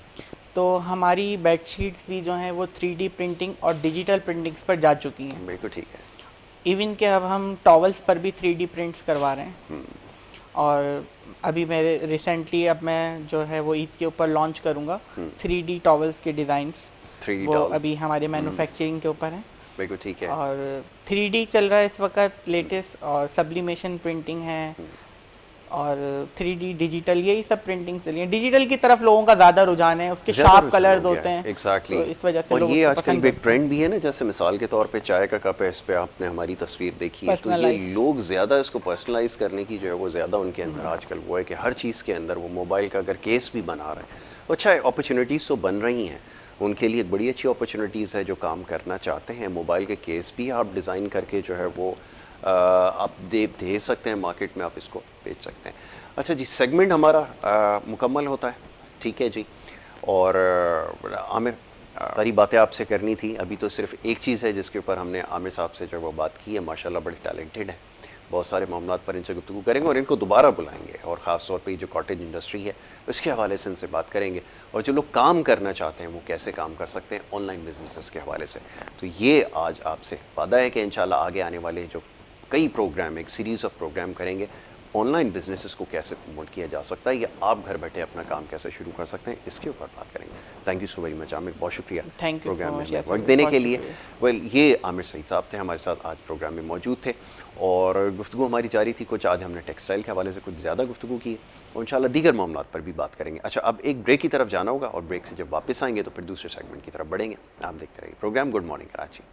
तो हमारी बेडशीट्स भी जो हैं वो 3D प्रिंटिंग और डिजिटल प्रिंटिंग्स पर जा चुकी हैं। बिल्कुल ठीक है। इवन के अब हम टॉवल्स पर भी 3D प्रिंट्स करवा रहे हैं, और अभी मेरे रिसेंटली अब मैं जो है वो ईद के ऊपर लॉन्च करूँगा 3D टॉवल्स के डिज़ाइंस, वो अभी हमारे मैन्युफैक्चरिंग के ऊपर हैं। बिल्कुल ठीक है। और 3D चल रहा है इस वक्त लेटेस्ट, और सब्लिमेशन प्रिंटिंग है, और 3D डिजिटल, यही सब प्रिंटिंग चली है। डिजिटल की तरफ लोगों का ज़्यादा रुझान है, उसके शार्प कलर्स होते हैं। एग्जैक्टली। तो इस वजह से और लोग ये उसको आजकल पसंद एक ट्रेंड भी है ना, जैसे मिसाल के तौर पे चाय का कप है, इस पे आपने हमारी तस्वीर देखी है, तो ये लोग ज़्यादा इसको पर्सनलाइज करने की जो है वो ज़्यादा उनके अंदर आजकल वो है कि हर चीज़ के अंदर वो मोबाइल का अगर केस भी बना रहे हैं। अच्छा, अपॉर्चुनिटीज़ तो बन रही हैं उनके लिए, बड़ी अच्छी अपॉर्चुनिटीज़ है जो काम करना चाहते हैं। मोबाइल के केस भी आप डिज़ाइन करके जो है वो आप दे सकते हैं मार्केट में, आप इसको बेच सकते हैं। अच्छा जी, सेगमेंट हमारा मुकम्मल होता है, ठीक है जी। और आमिर, सारी बातें आपसे करनी थी, अभी तो सिर्फ एक चीज़ है जिसके ऊपर हमने आमिर साहब से जो वो बात की है, माशाल्लाह बड़े टैलेंटेड है, बहुत सारे मामलात पर इनसे गुफ्तगू करेंगे और इनको दोबारा बुलाएंगे, और ख़ास तौर पे जो कॉटेज इंडस्ट्री है उसके हवाले से इनसे बात करेंगे, और जो लोग काम करना चाहते हैं वो कैसे काम कर सकते हैं ऑनलाइन बिजनेसेस के हवाले से। तो ये आज आपसे वादा है कि इंशाल्लाह आगे आने वाले जो कई प्रोग्राम, एक सीरीज़ ऑफ प्रोग्राम करेंगे, ऑनलाइन बिजनेसेस को कैसे प्रमोट किया जा सकता है, या आप घर बैठे अपना काम कैसे शुरू कर सकते हैं, इसके ऊपर बात करेंगे। Thank you so very much Aamir, बहुत शुक्रिया प्रोग्राम में वक्त देने के लिए। वेल, ये आमिर सईद साहब थे हमारे साथ आज प्रोग्राम में मौजूद थे, और गुफ्तगू हमारी जारी थी। कुछ आज हमने टेक्सटाइल के हवाले से कुछ ज़्यादा गुफ्तगू की, और इंशाल्लाह दीगर मामलात पर भी बात करेंगे। अच्छा, अब एक ब्रेक की तरफ जाना होगा, और ब्रेक से जब वापस आएंगे तो फिर दूसरे सेगमेंट की तरफ बढ़ेंगे। आप देखते रहिए प्रोग्राम गुड मॉर्निंग कराची।